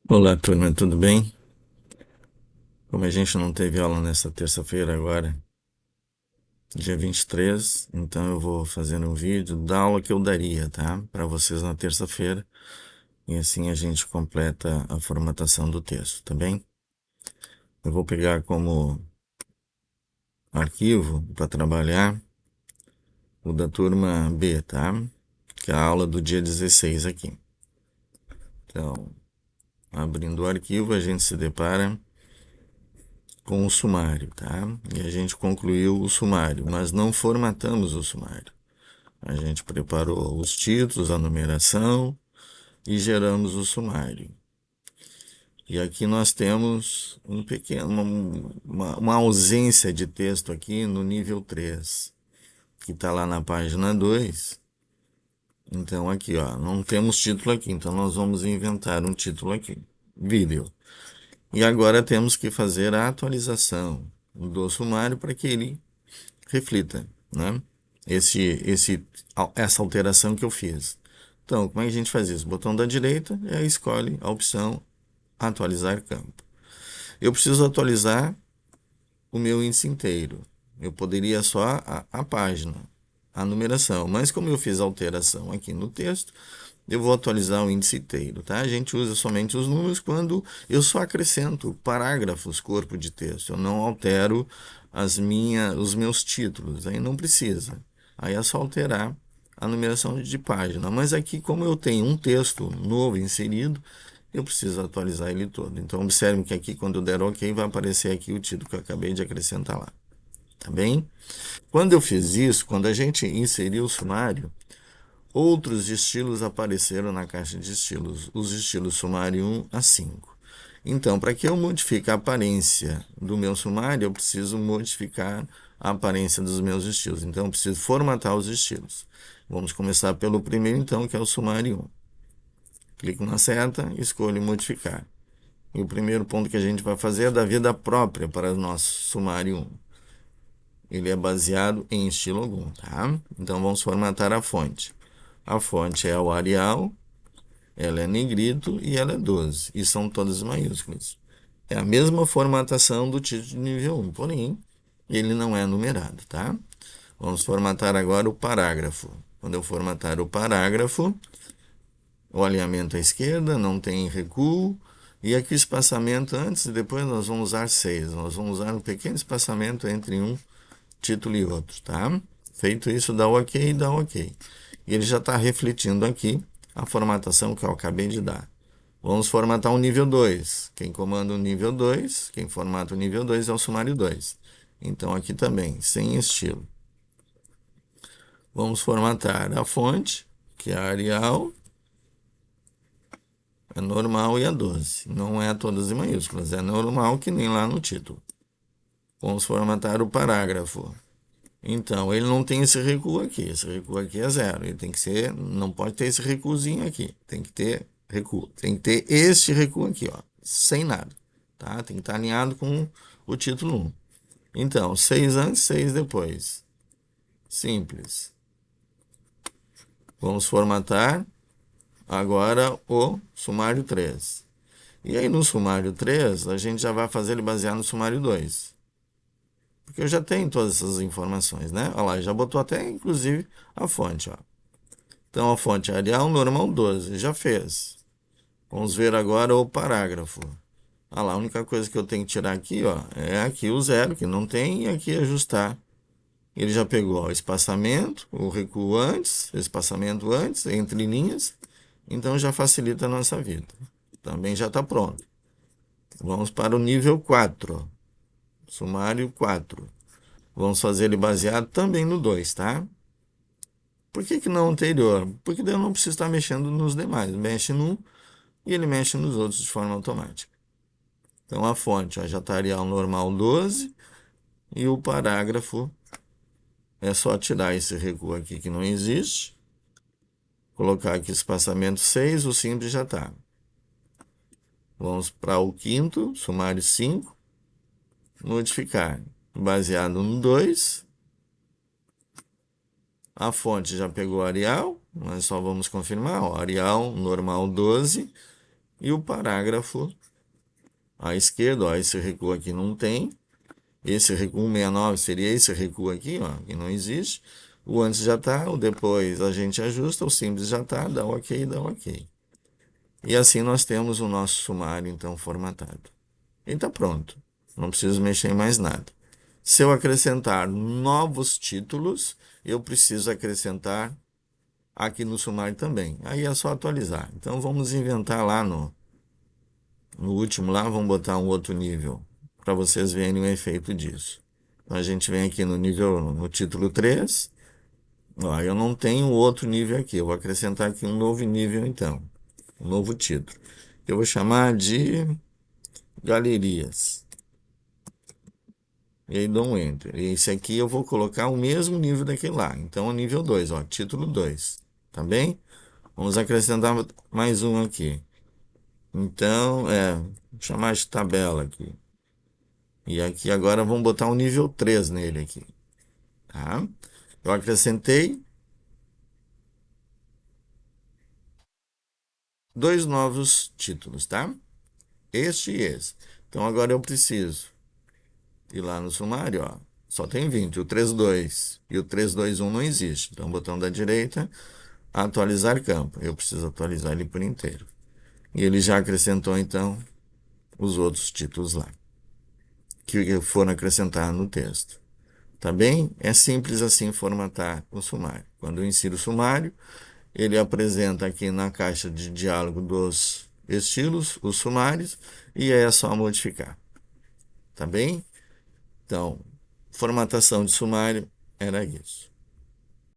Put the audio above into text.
Olá, turma, tudo bem? Como a gente não teve aula nessa terça-feira agora, dia 23, então eu vou fazer um vídeo da aula que eu daria, tá? Para vocês na terça-feira, e assim a gente completa a formatação do texto, tá bem? Eu vou pegar como arquivo para trabalhar o da turma B, tá? Que é a aula do dia 16 aqui. Então, abrindo o arquivo, a gente se depara com o sumário, tá? E a gente concluiu o sumário, mas não formatamos o sumário. A gente preparou os títulos, a numeração e geramos o sumário. E aqui nós temos uma ausência de texto aqui no nível 3, que está lá na página 2. Então aqui, ó, não temos título aqui, então nós vamos inventar um título aqui, vídeo. E agora temos que fazer a atualização do sumário para que ele reflita, né? Essa alteração que eu fiz. Então, como é que a gente faz isso? Botão da direita e aí escolhe a opção atualizar campo. Eu preciso atualizar o meu índice inteiro. Eu poderia só a página, a numeração, mas como eu fiz a alteração aqui no texto, eu vou atualizar o índice inteiro, tá? A gente usa somente os números quando eu só acrescento parágrafos, corpo de texto. Eu não altero os meus títulos, aí não precisa. Aí é só alterar a numeração de página. Mas aqui, como eu tenho um texto novo inserido, eu preciso atualizar ele todo. Então, observe que aqui, quando eu der OK, vai aparecer aqui o título que eu acabei de acrescentar lá. Tá bem? Quando eu fiz isso, quando a gente inseriu o sumário, outros estilos apareceram na caixa de estilos, os estilos sumário 1 a 5. Então, para que eu modifique a aparência do meu sumário, eu preciso modificar a aparência dos meus estilos. Então, eu preciso formatar os estilos. Vamos começar pelo primeiro, então, que é o sumário 1. Clico na seta, escolho modificar. E o primeiro ponto que a gente vai fazer é dar vida própria para o nosso sumário 1. Ele é baseado em estilo algum, tá? Então, vamos formatar a fonte. A fonte é o Arial, ela é negrito e ela é 12. E são todas maiúsculas. É a mesma formatação do título de nível 1, porém, ele não é numerado, tá? Vamos formatar agora o parágrafo. Quando eu formatar o parágrafo, o alinhamento à esquerda, não tem recuo. E aqui o espaçamento antes e depois nós vamos usar 6. Nós vamos usar um pequeno espaçamento entre um título e outro, tá? Feito isso, dá OK e dá OK. E ele já está refletindo aqui a formatação que eu acabei de dar. Vamos formatar o nível 2. Quem comanda o nível 2, quem formata o nível 2 é o sumário 2. Então aqui também, sem estilo. Vamos formatar a fonte, que é a Arial, é normal e a 12. Não é todas em maiúsculas, é normal que nem lá no título. Vamos formatar o parágrafo. Então, ele não tem esse recuo aqui. Esse recuo aqui é zero. Ele tem que ser, não pode ter esse recuozinho aqui. Tem que ter recuo. Tem que ter este recuo aqui, ó, sem nada, tá? Tem que estar alinhado com o título 1. Então, 6 antes, 6 depois. Simples. Vamos formatar agora o sumário 3. E aí no sumário 3, a gente já vai fazer ele baseado no sumário 2. Porque eu já tenho todas essas informações, né? Olha lá, já botou até inclusive a fonte, ó. Então a fonte Arial normal 12, já fez. Vamos ver agora o parágrafo. Olha lá, a única coisa que eu tenho que tirar aqui, ó, é aqui o zero, que não tem, e aqui ajustar. Ele já pegou ó, o espaçamento, o recuo antes, o espaçamento antes, entre linhas, então já facilita a nossa vida. Também já está pronto. Vamos para o nível 4, sumário 4. Vamos fazer ele baseado também no 2, tá? Por que não anterior? Porque daí eu não preciso estar mexendo nos demais. Mexe num e ele mexe nos outros de forma automática. Então a fonte ó, já estaria ao normal 12 e o parágrafo é só tirar esse recuo aqui que não existe, colocar aqui espaçamento 6, o simples já está. Vamos para o quinto, sumário 5, modificar. Baseado no 2, a fonte já pegou Arial, nós só vamos confirmar, ó, Arial normal 12 E o parágrafo à esquerda, ó, esse recuo aqui não tem. Esse recuo 169 seria esse recuo aqui, ó, que não existe. O antes já está, o depois a gente ajusta, o simples já está, dá ok, dá ok. E assim nós temos o nosso sumário, então, formatado. E está pronto. Não preciso mexer em mais nada. Se eu acrescentar novos títulos, eu preciso acrescentar aqui no sumário também. Aí é só atualizar. Então vamos inventar lá no último lá, vamos botar um outro nível para vocês verem o efeito disso. Então a gente vem aqui no nível, no título 3. Ó, eu não tenho outro nível aqui. Eu vou acrescentar aqui um novo nível então. Um novo título. Eu vou chamar de galerias. E aí dou um Enter. E esse aqui eu vou colocar o mesmo nível daquele lá. Então, é o nível 2, ó, título 2. Tá bem? Vamos acrescentar mais um aqui. Então, vou chamar de tabela aqui. E aqui agora vamos botar um nível 3 nele aqui. Tá? Eu acrescentei dois novos títulos, tá? Este e esse. Então, agora eu preciso ir lá no sumário, ó. Só tem 20. O 32 e o 321 não existe. Então, botão da direita, atualizar campo. Eu preciso atualizar ele por inteiro. E ele já acrescentou, então, os outros títulos lá, que foram acrescentados no texto. Tá bem? É simples assim formatar o sumário. Quando eu insiro o sumário, ele apresenta aqui na caixa de diálogo dos estilos, os sumários, e aí é só modificar. Tá bem? Então, formatação de sumário era isso.